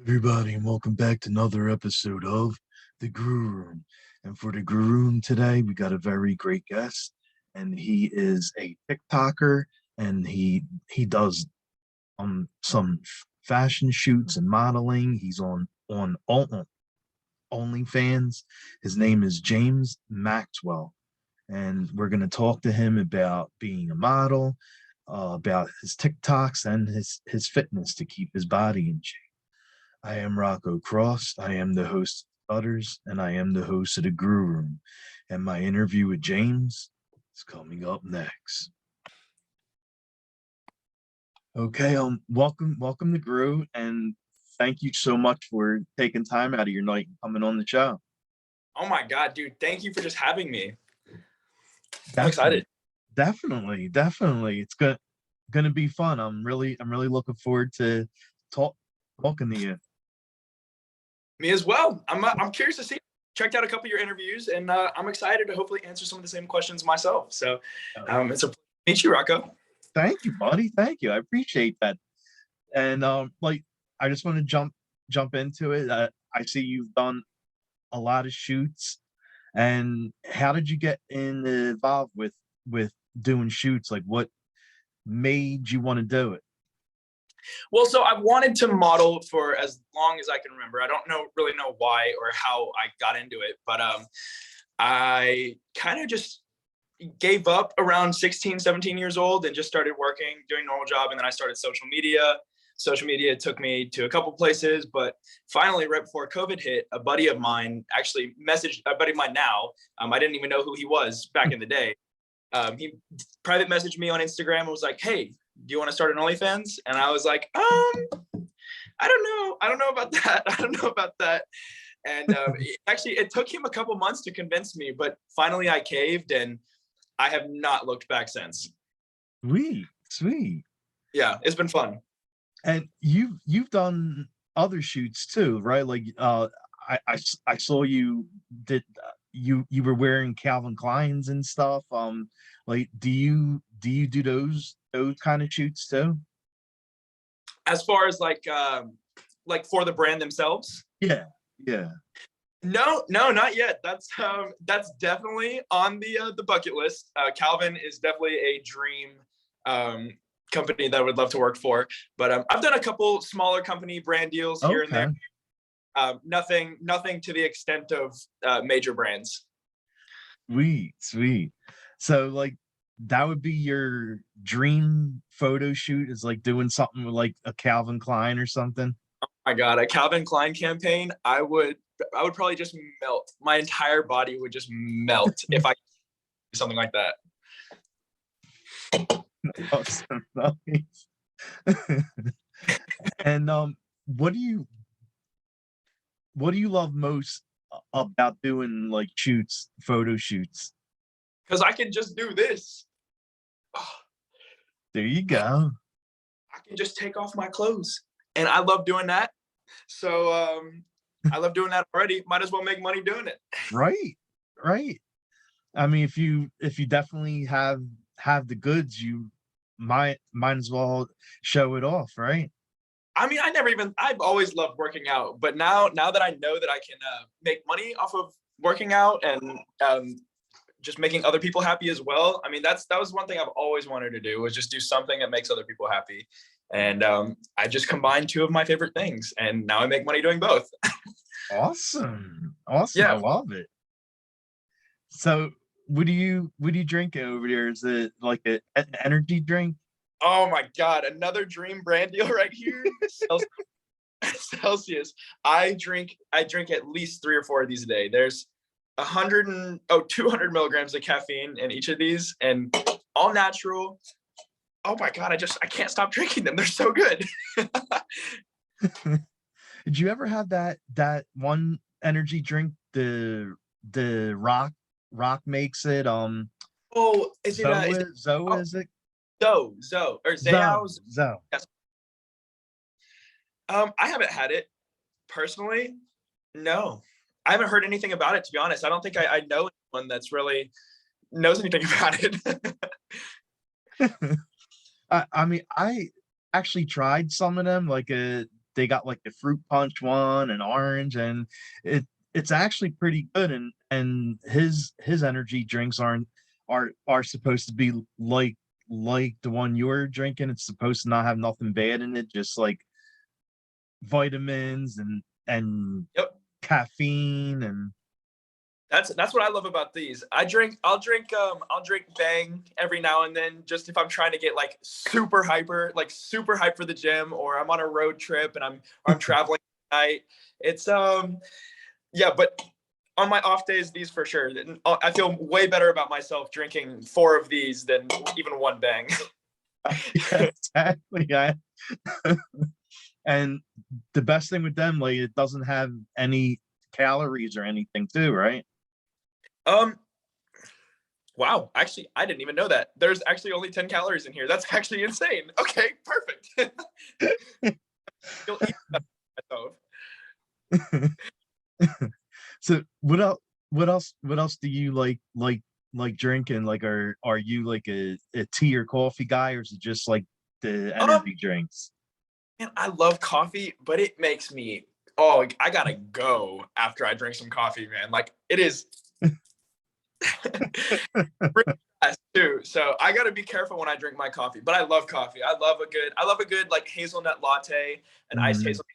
Everybody, and welcome back to another episode of the Grue Room. And for the Grue Room today, we got a very great guest, and he is a TikToker, and he does some fashion shoots and modeling. He's on OnlyFans. His name is James Maxwell, and we're going to talk to him about being a model, about his TikToks, and his fitness to keep his body in shape. I am Rocco Cross. I am the host of Utters, and I am the host of the Grue Room. And my interview with James is coming up next. Okay, welcome to Grue, and thank you so much for taking time out of your night and coming on the show. Oh my God, dude! Thank you for just having me. I'm excited. Definitely. It's gonna be fun. I'm really looking forward to talking to you. Me as well. I'm curious to see. Checked out a couple of your interviews, and I'm excited to hopefully answer some of the same questions myself. So it's a pleasure to meet you, Rocco. Thank you, buddy. Thank you. I appreciate that. And I just want to jump into it. I see you've done a lot of shoots. And how did you get involved with doing shoots? Like, what made you want to do it? Well, so I've wanted to model for as long as I can remember. I don't really know why or how I got into it, but I kind of just gave up around 16, 17 years old and just started working, doing a normal job. And then I started social media. Social media took me to a couple places, but finally, right before COVID hit, a buddy of mine actually messaged a buddy of mine now. I didn't even know who he was back in the day. He private messaged me on Instagram and was like, "Hey, do you want to start an OnlyFans?" And I was like, I don't know about that. I don't know about that. And it took him a couple months to convince me, but finally I caved, and I have not looked back since. Sweet. Yeah, it's been fun. And you've done other shoots too, right? Like I saw you did you were wearing Calvin Klein's and stuff. Like do you do those kind of shoots too? As far as like for the brand themselves? Yeah. No, not yet. That's definitely on the bucket list. Calvin is definitely a dream company that I would love to work for, but I've done a couple smaller company brand deals here and there. Nothing to the extent of major brands. Sweet. So like that would be your dream photo shoot, is like doing something with like a Calvin Klein or something? Oh my God, a Calvin Klein campaign, I would probably just melt. My entire body would just melt if I did something like that. Awesome. Nice. And what do you love most about doing like photo shoots? Because I can just do this. There you go. I can just take off my clothes, and I love doing that. So I love doing that already. Might as well make money doing it. Right. I mean, if you definitely have the goods, you might as well show it off, right? I mean, I've always loved working out, but now that I know that I can make money off of working out and just making other people happy as well. I mean, that was one thing I've always wanted to do, was just do something that makes other people happy. And I just combined two of my favorite things, and now I make money doing both. Awesome. Yeah. I love it. So what do you drink over there? Is it like an energy drink? Oh my God, another dream brand deal right here. Celsius. I drink at least 3 or 4 of these a day. There's 200 milligrams of caffeine in each of these, and all natural. Oh my God, I can't stop drinking them. They're so good. Did you ever have that one energy drink, the Rock makes it? Oh, is it Zoe? Is it Zoe or Zao? Zoe. Yes. I haven't had it personally. No, I haven't heard anything about it, to be honest. I don't think I know anyone that's really knows anything about it. I mean, I actually tried some of them, like they got like the fruit punch one and orange, and it's actually pretty good. And his energy drinks are supposed to be like the one you're drinking. It's supposed to not have nothing bad in it, just like vitamins and Yep. caffeine. And That's what I love about these. I'll drink Bang every now and then, just if I'm trying to get like super hype for the gym, or I'm on a road trip and I'm traveling at night. It's yeah, but on my off days, these for sure. I feel way better about myself drinking 4 of these than even one Bang. yeah, exactly. And the best thing with them, like, it doesn't have any calories or anything too, right? Um, wow, actually, I didn't even know that. There's actually only 10 calories in here. That's actually insane. Okay, perfect. You'll eat that myself. So what else do you like drinking? Like, are you like a tea or coffee guy, or is it just like the Um, energy drinks? Man, I love coffee, but it makes me, oh, I gotta go after I drink some coffee, man. Like, it is really fast too. So I gotta be careful when I drink my coffee. But I love coffee. I love a good like hazelnut latte, an iced Mm, hazelnut.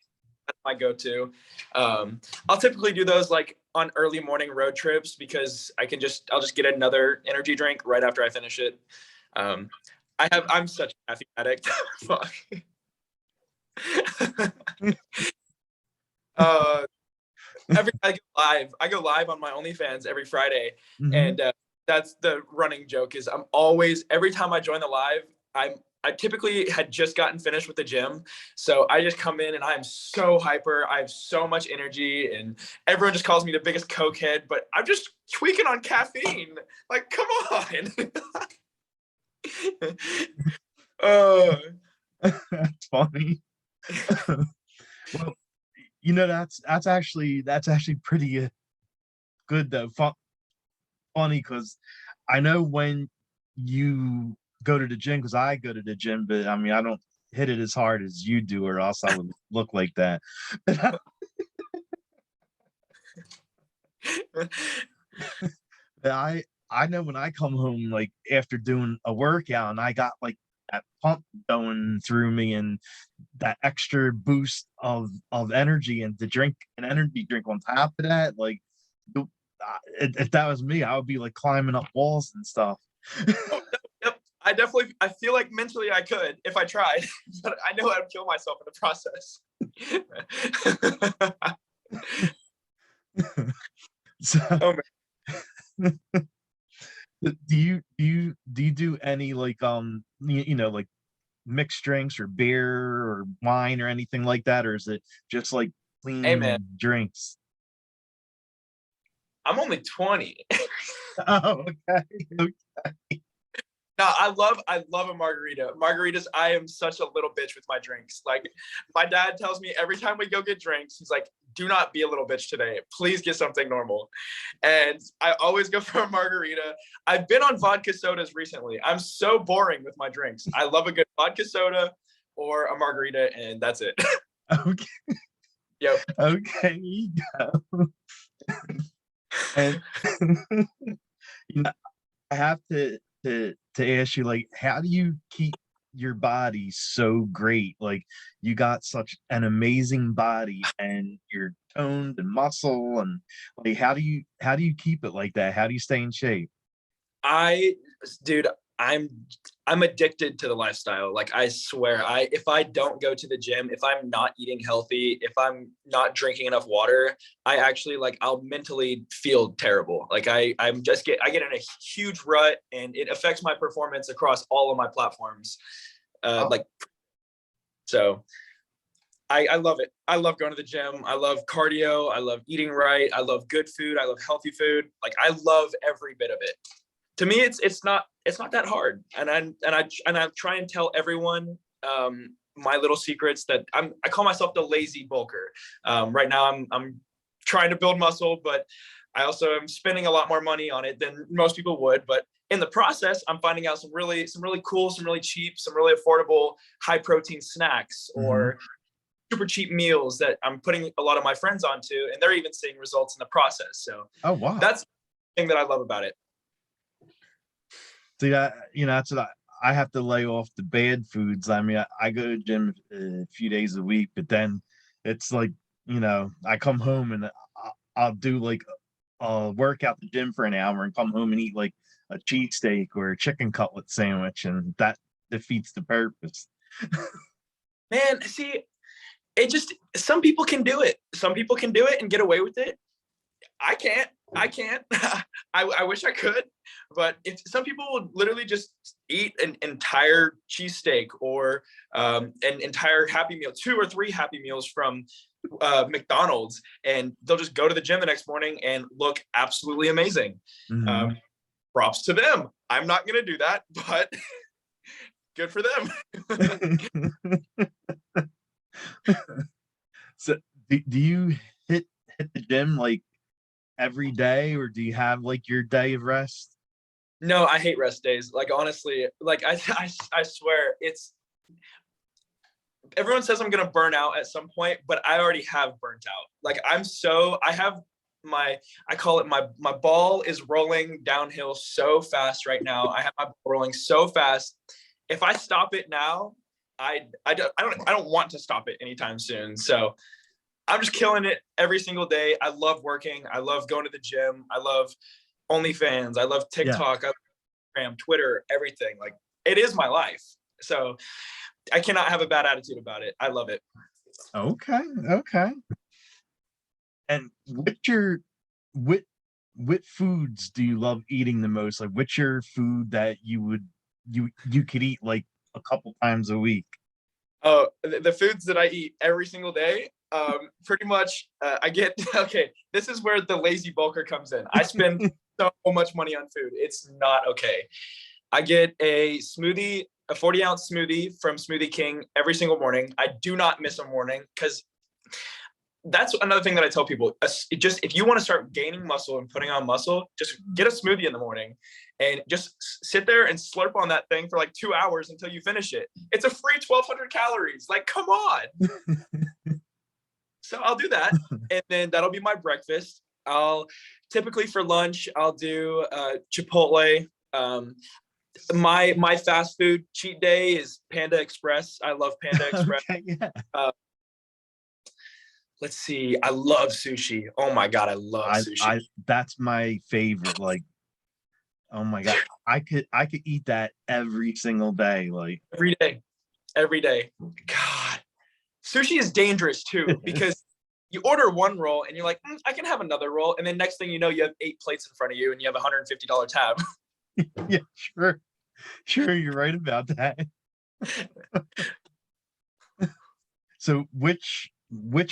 That's my go-to. I'll typically do those like on early morning road trips, because I'll just get another energy drink right after I finish it. Um, I'm such a caffeine addict. Fuck. uh, I go live on my OnlyFans every Friday, mhm. and that's the running joke. Is I'm always, every time I join the live, I typically had just gotten finished with the gym, so I just come in and I'm so hyper. I have so much energy, and everyone just calls me the biggest cokehead. But I'm just tweaking on caffeine. Like, come on. uh, That's funny. Well, that's actually pretty good though. Funny because I know when you go to the gym, because I go to the gym, but I mean I don't hit it as hard as you do, or else I would look like that. But I know when I come home, like after doing a workout, and I got like that pump going through me, and that extra boost of energy, and to drink an energy drink on top of that, like, if that was me, I would be like climbing up walls and stuff. oh, yep. I feel like mentally I could if I tried, but I know I'd kill myself in the process. So, Oh man. do you do any like like mixed drinks or beer or wine or anything like that, or is it just like Hey man, clean drinks? I'm only 20. Oh, okay. No, I love a margarita. Margaritas, I am such a little bitch with my drinks. Like, my dad tells me every time we go get drinks, he's like, "Do not be a little bitch today. Please get something normal." And I always go for a margarita. I've been on vodka sodas recently. I'm so boring with my drinks. I love a good vodka soda or a margarita, and that's it. Okay, Yep. okay, you go. And you know, I have to ask you, like, how do you keep your body so great? Like, you got such an amazing body, and you're toned and muscle, and like, how do you keep it like that? How do you stay in shape? I, dude, I'm I'm addicted to the lifestyle. Like, I swear, if I don't go to the gym, if I'm not eating healthy, if I'm not drinking enough water, I actually, like, I'll mentally feel terrible. Like, I get in a huge rut, and it affects my performance across all of my platforms. Oh, Like, so I love it. I love going to the gym. I love cardio. I love eating right. I love good food. I love healthy food. Like, I love every bit of it. To me, it's not that hard. And I try and tell everyone, my little secrets, that I call myself the lazy bulker. Right now I'm trying to build muscle, but I also am spending a lot more money on it than most people would. But in the process, I'm finding out some really cool, some really cheap, some really affordable high protein snacks, hmm. or super cheap meals that I'm putting a lot of my friends onto, and they're even seeing results in the process. So Oh wow. that's the thing that I love about it. See that, that's what I have to lay off the bad foods. I mean, I go to the gym a few days a week, but then it's like, I come home and I'll do like work out the gym for an hour and come home and eat like a cheesesteak or a chicken cutlet sandwich, and that defeats the purpose. Man, see, some people can do it. Some people can do it and get away with it. I can't. I wish I could, but if some people would literally just eat an entire cheesesteak or an entire Happy Meal, 2 or 3 Happy Meals from McDonald's, and they'll just go to the gym the next morning and look absolutely amazing. Mm-hmm. Props to them. I'm not going to do that, but good for them. So do you hit the gym like every day, or do you have like your day of rest? No, I hate rest days. Like, honestly, like I swear everyone says I'm going to burn out at some point, but I already have burnt out. Like I call it my ball is rolling downhill so fast right now. I have my ball rolling so fast. If I stop it now, I don't want to stop it anytime soon. So I'm just killing it every single day. I love working. I love going to the gym. I love OnlyFans. I love TikTok. I love Instagram, Twitter, everything. Like, it is my life. So I cannot have a bad attitude about it. I love it. Okay. And what foods do you love eating the most? Like, what's your food that you could eat like a couple times a week? Oh, the foods that I eat every single day, pretty much I get, okay, this is where the lazy bulker comes in. I spend so much money on food. It's not okay. I get a 40-ounce smoothie from Smoothie King every single morning. I do not miss a morning, because that's another thing that I tell people. If you want to start gaining muscle and putting on muscle, just get a smoothie in the morning and just sit there and slurp on that thing for like 2 hours until you finish it. It's a free 1,200 calories. Like, come on. So I'll do that, and then that'll be my breakfast. I'll typically, for lunch, I'll do Chipotle. My fast food cheat day is Panda Express. I love Panda Express. Okay, yeah. Let's see. I love sushi. Oh my God, I love sushi. That's my favorite. Like, oh my God, I could eat that every single day. Like, every day. God, sushi is dangerous too, because you order one roll and you're like, I can have another roll, and then next thing you know, you have 8 plates in front of you and you have $150 tab. Yeah, sure, you're right about that. So which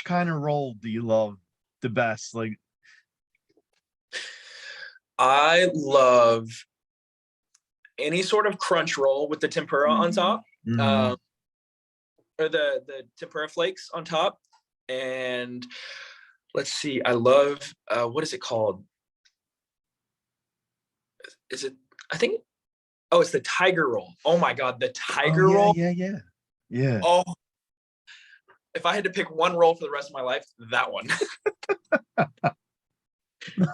kind of roll do you love the best? Like, I love any sort of crunch roll with the tempura on top, or the tempura flakes on top. And let's see, I love what is it called? Is it? I think. Oh, it's the tiger roll. Oh my God, the tiger roll. Yeah. Oh, if I had to pick one roll for the rest of my life, that one.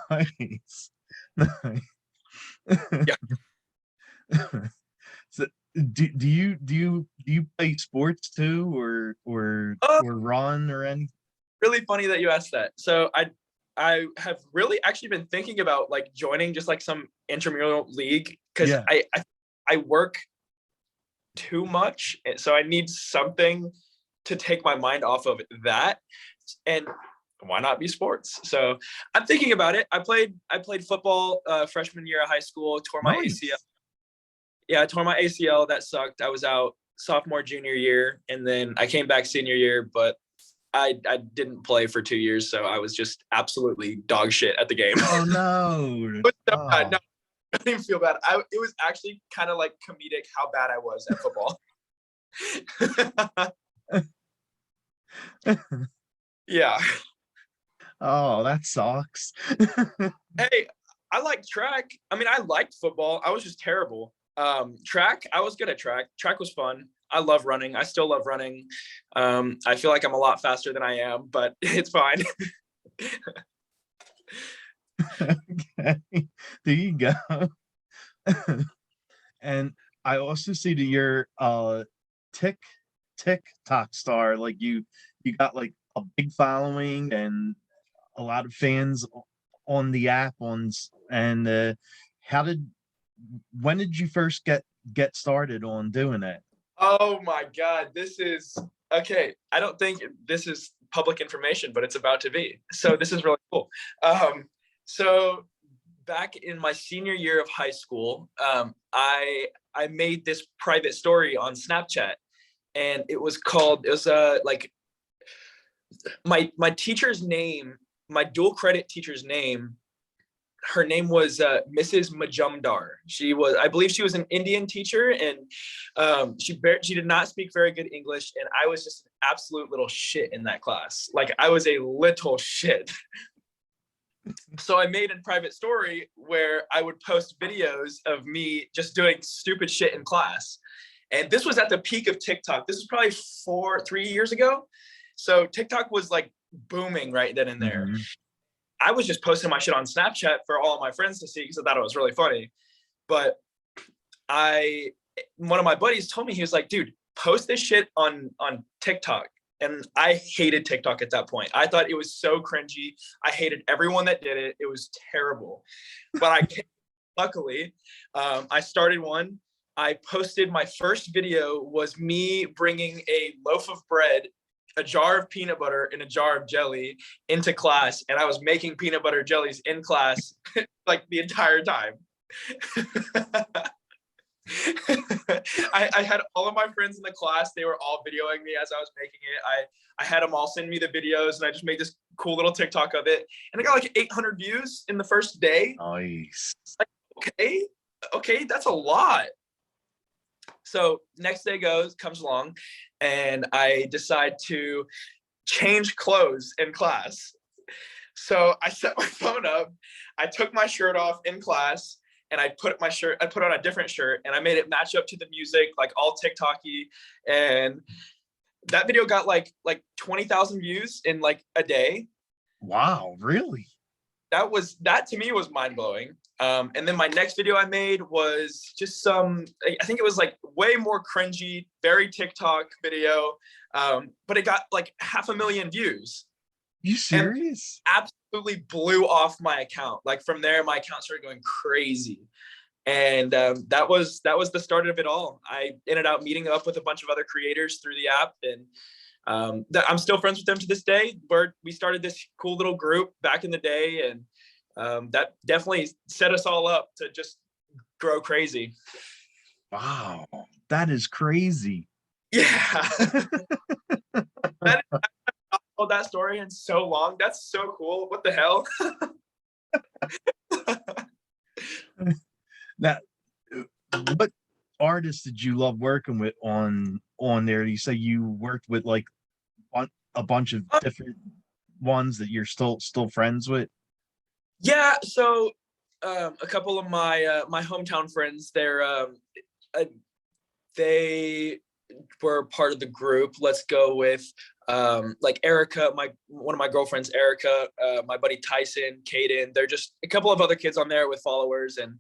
Nice. Yeah. So do you play sports too, or run or anything? Really funny that you asked that. So I have really actually been thinking about like joining just like some intramural league, because I work too much, so I need something to take my mind off of that, and why not be sports? So I'm thinking about it. I played football freshman year of high school, tore my ACL. Yeah, I tore my ACL. That sucked. I was out sophomore, junior year, and then I came back senior year, but I didn't play for 2 years, so I was just absolutely dog shit at the game. Oh no. No, I didn't even feel bad. It was actually kind of like comedic how bad I was at football. Yeah. Oh, that sucks. Hey, I like track. I mean, I liked football. I was just terrible. Track, I was good at track. Track was fun. I love running. I still love running. I feel like I'm a lot faster than I am, but it's fine. Okay, there you go. And I also see that you're Tik TikTok star. Like you got like a big following and a lot of fans on the app and how did when did you first get started on doing that? Oh my God, this is okay. I don't think this is public information, but it's about to be. So this is really cool. So back in my senior year of high school, I made this private story on Snapchat, and it was like my teacher's name, my dual credit teacher's name. Her name was Mrs. Majumdar. I believe she was an Indian teacher, and she did not speak very good English, and I was just an absolute little shit in that class. Like, I was a little shit. So I made a private story where I would post videos of me just doing stupid shit in class. And this was at the peak of TikTok. This was probably 3 years ago. So TikTok was like booming right then and there. Mm-hmm. I was just posting my shit on Snapchat for all of my friends to see because I thought it was really funny. But one of my buddies told me, he was like, dude, post this shit on TikTok. And I hated TikTok at that point. I thought it was so cringy. I hated everyone that did it. It was terrible. But luckily, I started one. I posted my first video was me bringing a loaf of bread, a jar of peanut butter, and a jar of jelly into class. And I was making peanut butter jellies in class like the entire time. I had all of my friends in the class. They were all videoing me as I was making it. I had them all send me the videos, and I just made this cool little TikTok of it. And I got like 800 views in the first day. Nice. Like, okay, that's a lot. So next day comes along, and I decide to change clothes in class. So I set my phone up. I took my shirt off in class, and I put on a different shirt, and I made it match up to the music, like all TikTok-y. And that video got like 20,000 views in like a day. Wow, really? That to me was mind blowing. And then my next video I made was just I think it was like way more cringy, very TikTok video. But it got like 500,000 views. You serious? And absolutely blew off my account. Like, from there, my account started going crazy. And that was the start of it all. I ended up meeting up with a bunch of other creators through the app, and I'm still friends with them to this day. We started this cool little group back in the day, and that definitely set us all up to just grow crazy. Wow, that is crazy. Yeah. I've told that story in so long. That's so cool. What the hell? That what artists did you love working with on there? You say you worked with like a bunch of different ones that you're still friends with? Yeah, so a couple of my my hometown friends, they were part of the group. Let's go with like Erica, one of my girlfriends, Erica, my buddy Tyson, Caden. They're just a couple of other kids on there with followers, and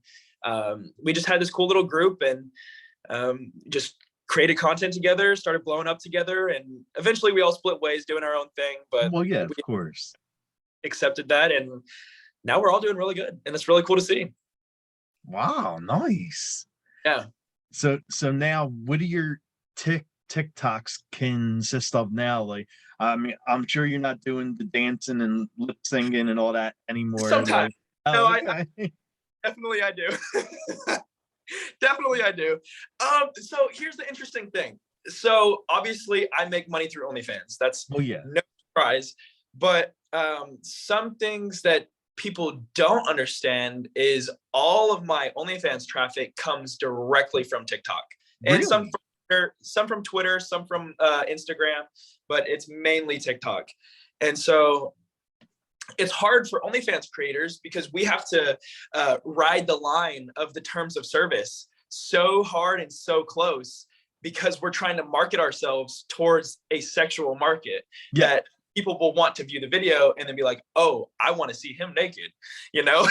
we just had this cool little group, and just created content together, started blowing up together, and eventually we all split ways doing our own thing. But well, yeah, of course, accepted that, and now we're all doing really good, and it's really cool to see. Wow, nice. Yeah. So now, what do your TikToks consist of now? Like, I mean, I'm sure you're not doing the dancing and lip singing and all that anymore. Sometimes. Like, no, okay. I definitely I do. Definitely I do. So here's the interesting thing. So obviously I make money through OnlyFans. That's well, yeah, no surprise. But some things that people don't understand is all of my OnlyFans traffic comes directly from TikTok. And really? some from Twitter, some from Instagram, but it's mainly TikTok. And so it's hard for OnlyFans creators because we have to ride the line of the terms of service so hard and so close, because we're trying to market ourselves towards a sexual market that people will want to view the video and then be like, oh, I want to see him naked, you know?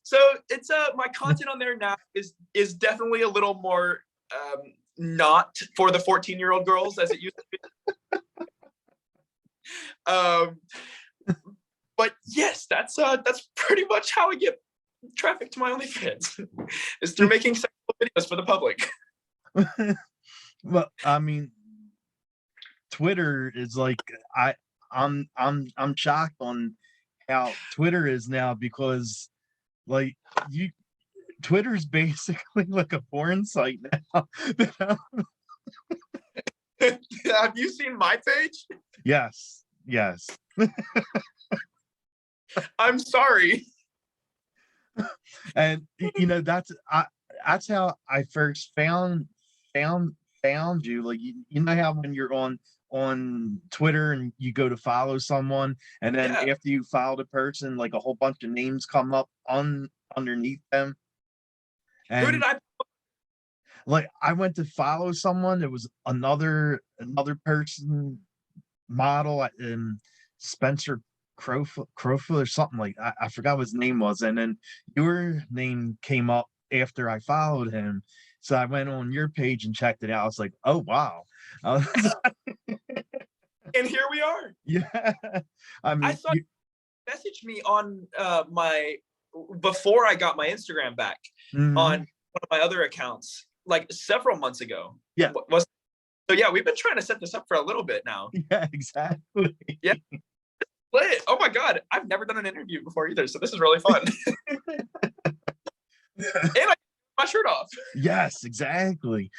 So it's my content on there now is definitely a little more not for the 14-year-old girls as it used to be. But yes, that's pretty much how I get traffic to my OnlyFans is through making sexual videos for the public. Well, I mean, Twitter is like I'm shocked on how Twitter is now, because like Twitter's basically like a porn site now. Have you seen my page? Yes. I'm sorry. And you know, that's how I first found you. Like you know how when you're on Twitter and you go to follow someone, and then after you follow the person, like a whole bunch of names come up underneath them. And who did I? Like I went to follow someone. It was another person, model, Spencer Crowfoot or something like I forgot what his name was, and then your name came up after I followed him. So I went on your page and checked it out. I was like, oh wow. And here we are. Yeah. I mean, I saw you message me on my before I got my Instagram back on one of my other accounts like several months ago. Yeah. So yeah, we've been trying to set this up for a little bit now. Yeah, exactly. Yeah. Oh my God, I've never done an interview before either, so this is really fun. And I got my shirt off. Yes, exactly.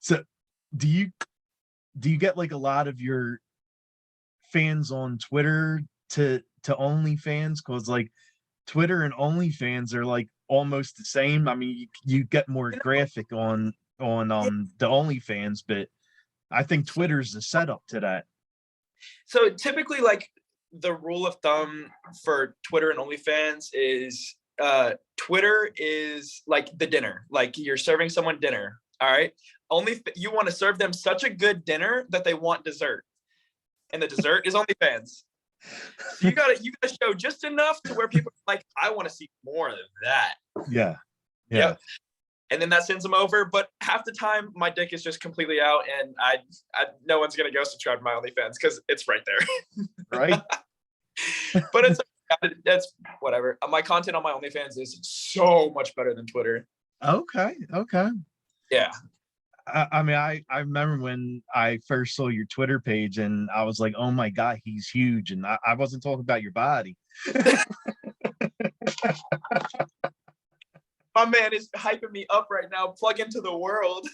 So do you get like a lot of your fans on Twitter to OnlyFans? Because like Twitter and OnlyFans are like almost the same. I mean, you get more graphic on the OnlyFans, but I think Twitter's the setup to that. So typically, like the rule of thumb for Twitter and OnlyFans is Twitter is like the dinner, like you're serving someone dinner. All right. You want to serve them such a good dinner that they want dessert. And the dessert is OnlyFans. So you gotta show just enough to where people are like, I want to see more of that. Yeah. Yep. And then that sends them over. But half the time my dick is just completely out, and I no one's gonna go subscribe to my OnlyFans because it's right there. Right. But that's whatever. My content on my OnlyFans is so much better than Twitter. Okay. Yeah. I mean, I remember when I first saw your Twitter page, and I was like, oh my God, he's huge. And I wasn't talking about your body. My man is hyping me up right now. Plug into the world.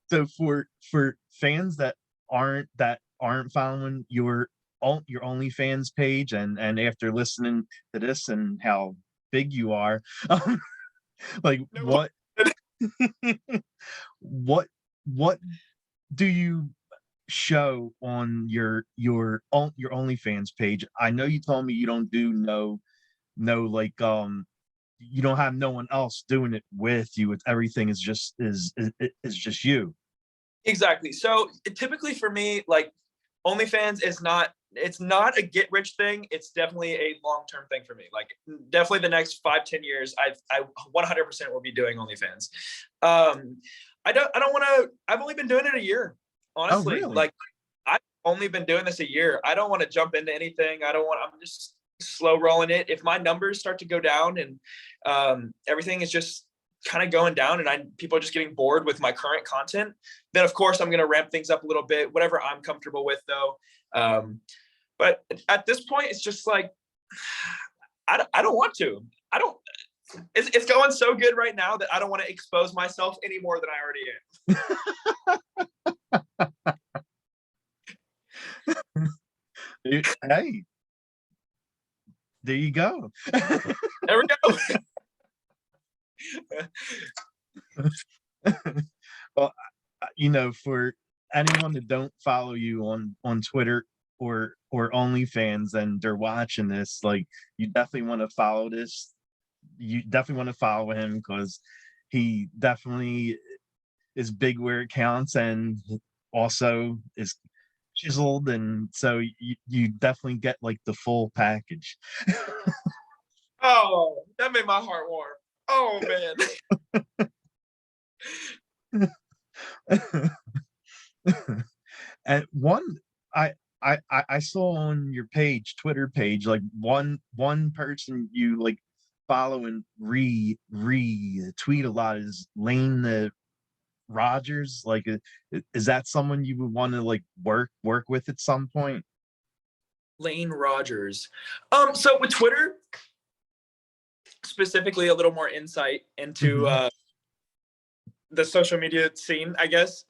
So for fans that aren't following your OnlyFans page, and after listening to this and how big you are, like what do you show on your OnlyFans page? I know you told me you don't do no like you don't have no one else doing it with you. It's everything is just just you. Exactly. So typically for me, like OnlyFans is it's not a get rich thing. It's definitely a long-term thing for me. Like definitely the next 5-10 years, I 100% will be doing OnlyFans. I don't want to, I've only been doing it a year, honestly. Oh, really? Like I've only been doing this a year. I don't want to jump into anything. I'm just slow rolling it. If my numbers start to go down and everything is just kind of going down and people are just getting bored with my current content, then of course I'm going to ramp things up a little bit, whatever I'm comfortable with though. But at this point, it's just like, I don't want to, it's going so good right now that I don't want to expose myself any more than I already am. Hey, there you go. There we go. Well, you know, for anyone that don't follow you on Twitter, or OnlyFans and they're watching this, like you definitely want to follow this. You definitely want to follow him because he definitely is big where it counts and also is chiseled, and so you definitely get like the full package. Oh, that made my heart warm. Oh man. And one I saw on your page, Twitter page, like one person you like follow and retweet a lot is Lane the Rogers. Like, is that someone you would want to like work with at some point? Lane Rogers. So with Twitter, specifically, a little more insight into the social media scene, I guess.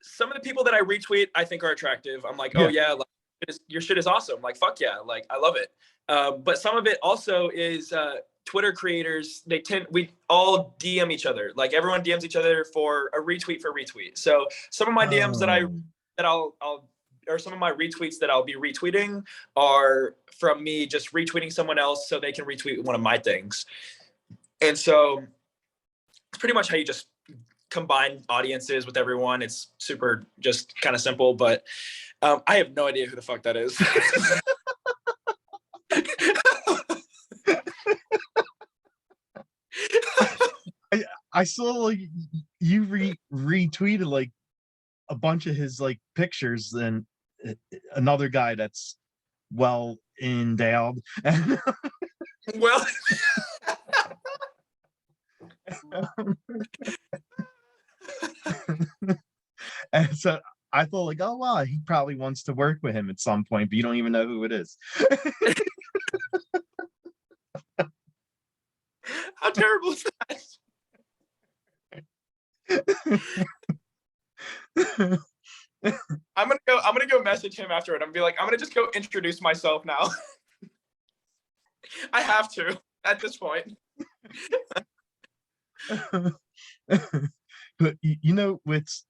Some of the people that I retweet, I think are attractive. I'm like, oh yeah, like, your shit is awesome. Like, fuck yeah, like I love it. But some of it also is Twitter creators. We all DM each other. Like everyone DMs each other for a retweet for retweet. So some of my DMs or some of my retweets that I'll be retweeting are from me just retweeting someone else so they can retweet one of my things. And so it's pretty much how you just combine audiences with everyone. It's super just kind of simple, but I have no idea who the fuck that is. I saw like you retweeted like a bunch of his like pictures, and another guy that's well endowed. Well, and so I thought like, oh wow, he probably wants to work with him at some point, but you don't even know who it is. how terrible is that? I'm gonna go message him after it. I'm gonna be like, I'm gonna just go introduce myself now. I have to at this point. But you know what's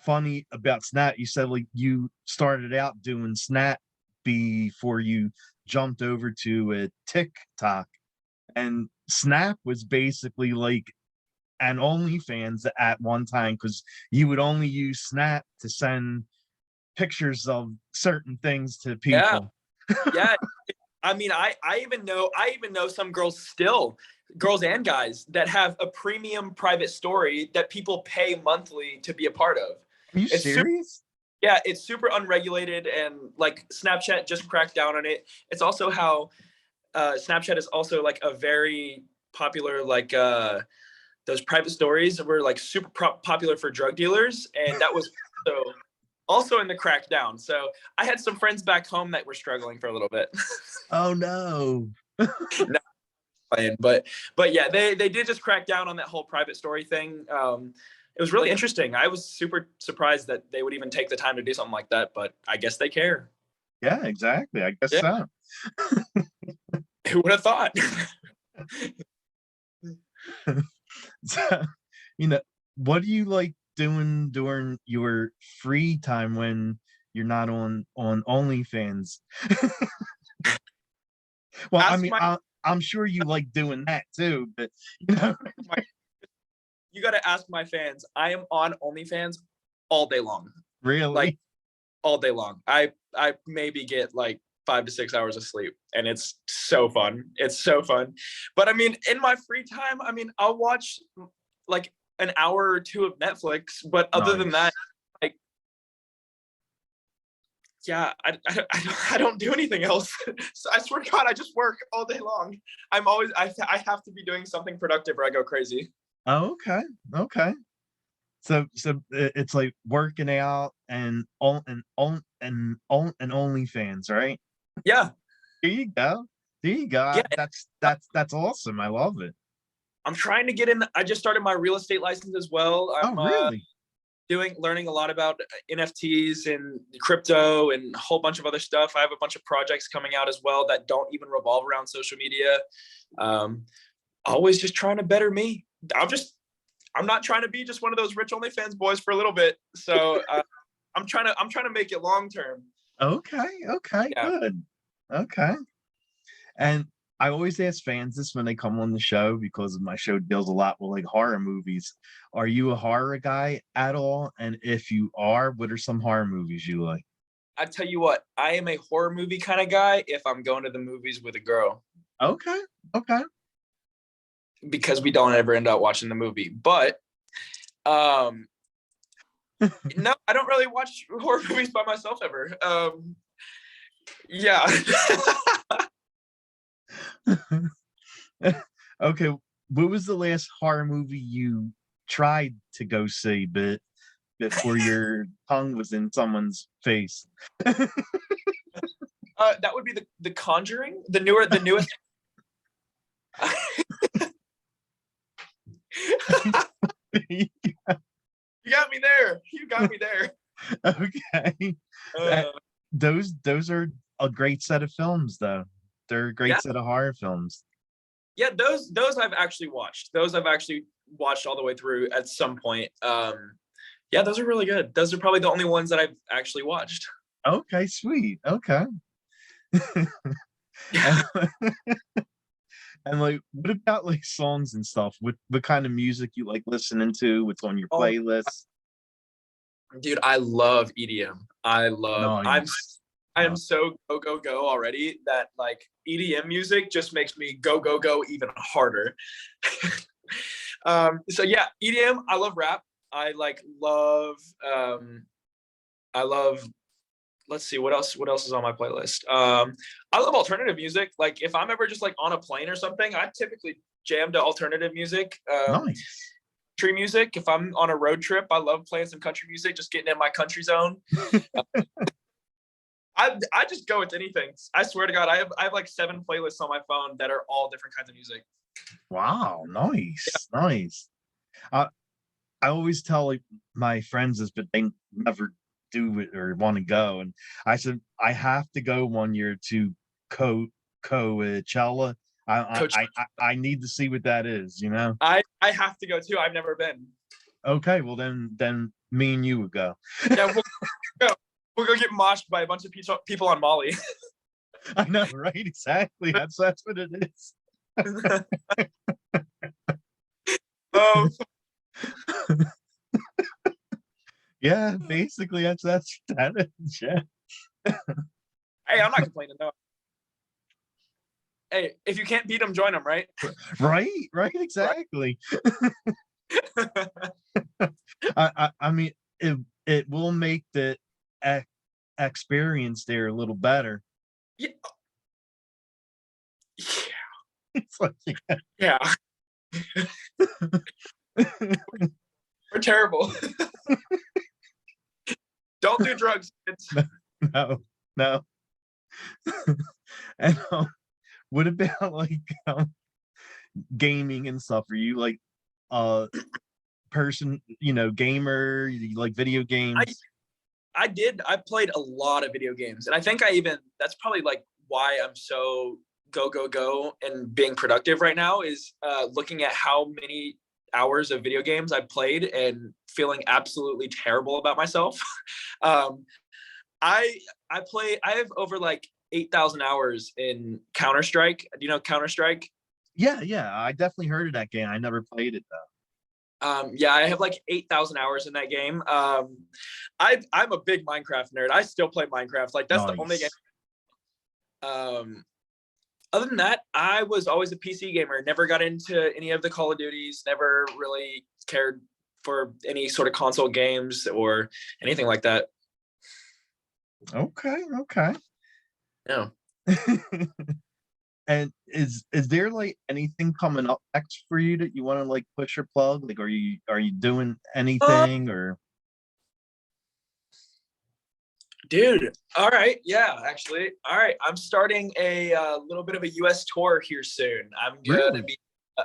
funny about Snap? You said like you started out doing Snap before you jumped over to a TikTok, and Snap was basically like an OnlyFans at one time because you would only use Snap to send pictures of certain things to Yeah, people. yeah. I mean, I even know some girls and guys that have a premium private story that people pay monthly to be a part of. Are you It's super, serious? yeah, it's super unregulated, and like Snapchat just cracked down on it. It's also how Snapchat is also like a very popular, like those private stories were like super popular for drug dealers, and that was also in the crackdown. So I had some friends back home that were struggling for a little bit. Oh no. No, but yeah, they did just crack down on that whole private story thing. It was really interesting. I was super surprised that they would even take the time to do something like that, but I guess they care. Yeah, exactly. I guess Yeah. so. Who would have thought? So, what do you like doing during your free time when you're not on OnlyFans? Well, I mean, I'm sure you like doing that too, but you got to ask my fans. I am on OnlyFans all day long. Really? Like all day long. I maybe get like 5 to 6 hours of sleep, and it's so fun. It's so fun. But I mean, in my free time, I mean, I'll watch like an hour or two of Netflix, but other than that, like, yeah, I don't do anything else. So I swear to God, I just work all day long. I have to be doing something productive or I go crazy. Oh, okay. So it's like working out and OnlyFans, right? Yeah. There you go. Yeah. That's awesome. I love it. I'm trying to get in. I just started my real estate license as well. I'm really? Learning a lot about NFTs and crypto and a whole bunch of other stuff. I have a bunch of projects coming out as well that don't even revolve around social media. Always just trying to better me. I'm not trying to be just one of those rich OnlyFans boys for a little bit. So I'm trying to make it long term. Okay, Yeah. good. Okay. And I always ask fans this when they come on the show because my show deals a lot with like horror movies. Are you a horror guy at all? And if you are, what are some horror movies you like? I tell you what, I am a horror movie kind of guy if I'm going to the movies with a girl. Okay. Okay. Because we don't ever end up watching the movie. But no, I don't really watch horror movies by myself ever. Yeah. Okay. What was the last horror movie you tried to go see, but before your tongue was in someone's face? That would be the Conjuring, the newest. You got me there. You got me there. Okay. Those are a great set of films, though. They're a great set of horror films. Yeah, those I've actually watched. Those I've actually watched all the way through at some point. Yeah, those are really good. Those are probably the only ones that I've actually watched. Okay, sweet. Okay. And like, what about like songs and stuff? What kind of music you like listening to? What's on your playlist? Dude, I love EDM. Nice. I am so go already that like EDM music just makes me go even harder. So yeah, EDM. I love rap. I love. Let's see what else is on my playlist. I love alternative music. Like if I'm ever just like on a plane or something, I typically jam to alternative music. Nice. Country music. If I'm on a road trip, I love playing some country music, just getting in my country zone. I just go with anything. I swear to God, I have like 7 playlists on my phone that are all different kinds of music. Wow, nice, nice. I always tell like my friends this, but they never do it or want to go. And I said I have to go one year to Coachella. I need to see what that is. You know. I have to go too. I've never been. Okay, well then me and you would go. Yeah, we'll go get moshed by a bunch of people on Molly. I know, right? Exactly. That's what it is. Yeah, basically that is. Yeah. Hey, I'm not complaining though. Hey, if you can't beat them, join them, right? Right, exactly. I mean, it will make the experience there a little better. Yeah. It's like, yeah. We're terrible. Don't do drugs, kids. No. And what about like gaming and stuff? Are you like person, gamer? You like video games? I played a lot of video games, and I think that's probably like why I'm so go and being productive right now is looking at how many hours of video games I've played and feeling absolutely terrible about myself. I have over like 8,000 hours in Counter-Strike. Do you know Counter-Strike? Yeah, I definitely heard of that game. I never played it though. Yeah, I have like 8,000 hours in that game. I'm a big Minecraft nerd. I still play Minecraft. Like that's nice. The only game. Other than that, I was always a PC gamer. Never got into any of the Call of Duties. Never really cared for any sort of console games or anything like that. Okay. Yeah. And is there like anything coming up next for you that you want to like push or plug? Like, are you doing anything or? Dude, all right, yeah, actually, all right. I'm starting a little bit of a U.S. tour here soon. I'm gonna be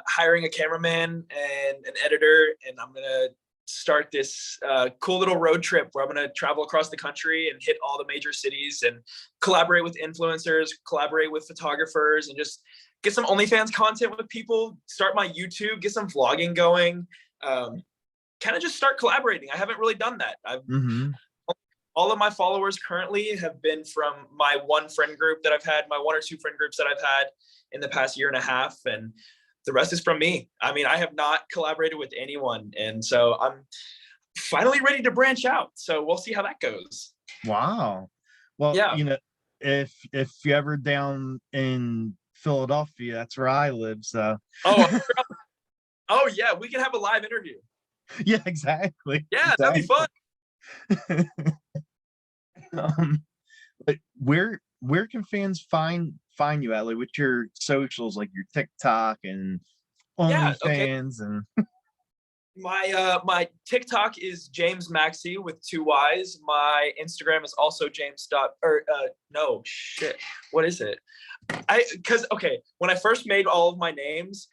hiring a cameraman and an editor, and I'm gonna start this cool little road trip where I'm gonna travel across the country and hit all the major cities and collaborate with influencers, collaborate with photographers, and just get some OnlyFans content with people. Start my YouTube, get some vlogging going. Kind of just start collaborating. I haven't really done that. all of my followers currently have been from my one friend group that I've had, my one or two friend groups that I've had in the past year and a half. And the rest is from me. I mean, I have not collaborated with anyone. And so I'm finally ready to branch out. So we'll see how that goes. Wow. Well, Yeah. you know, if you're ever down in Philadelphia, that's where I live. So Oh, oh yeah, we can have a live interview. yeah, exactly. Yeah, that'd be fun. But where can fans find you at? Like, with your socials, like your TikTok and Yeah, okay. OnlyFans and My TikTok is James Maxey with 2 Y's. My Instagram is also no shit. What is it? When I first made all of my names,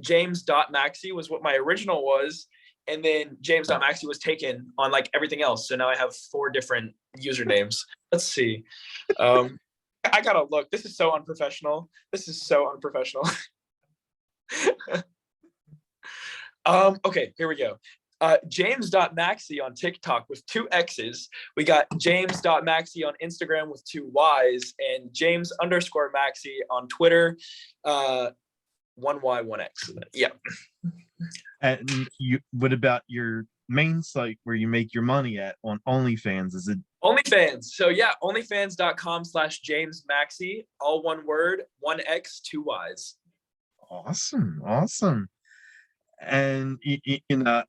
James.Maxey was what my original was, and then James.Maxey was taken on like everything else. So now I have 4 different usernames. Let's see. I gotta look. This is so unprofessional. Okay, here we go. James.Maxey on TikTok with 2 X's. We got James.Maxey on Instagram with 2 Y's, and James_Maxey on Twitter. 1 Y, 1 X. Yeah. and what about your main site where you make your money at on OnlyFans? Is it OnlyFans? So yeah, onlyfans.com/James Maxey, all one word, 1 X, 2 Y's. Awesome. And you know,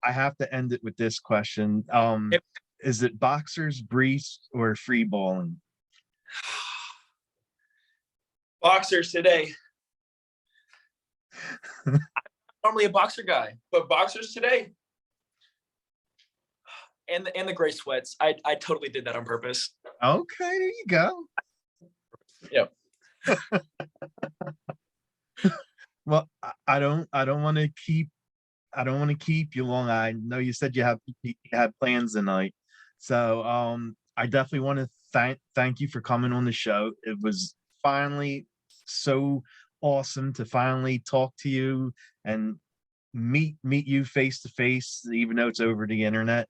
I have to end it with this question. Is it boxers, briefs, or free balling? Boxers today. I'm normally a boxer guy, but boxers today. And the gray sweats. I totally did that on purpose. Okay, there you go. Yep. Well, I don't want to keep you long. I know you said you had plans tonight, so I definitely want to thank you for coming on the show. It was finally so awesome to finally talk to you and meet you face to face, even though it's over the internet.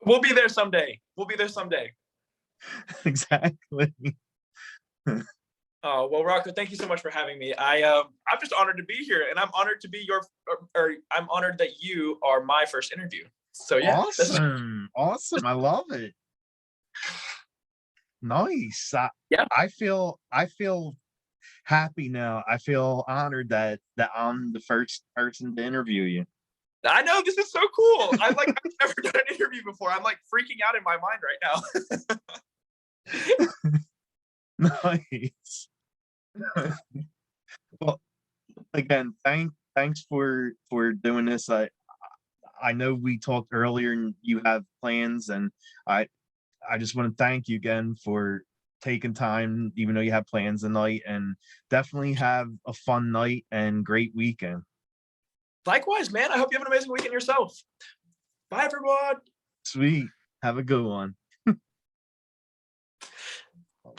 We'll be there someday. Exactly. Oh, well, Rocco, thank you so much for having me. I'm just honored to be here, and I'm honored to be I'm honored that you are my first interview. So yeah. Awesome. I love it. Nice. Yeah. I feel happy now. I feel honored that I'm the first person to interview you. I know, this is so cool. I've never done an interview before. I'm like freaking out in my mind right now. Nice. Well, again, thanks for doing this. I know we talked earlier and you have plans, and I just want to thank you again for taking time, even though you have plans tonight, and definitely have a fun night and great weekend. Likewise, man. I hope you have an amazing weekend yourself. Bye, everyone. Sweet. Have a good one.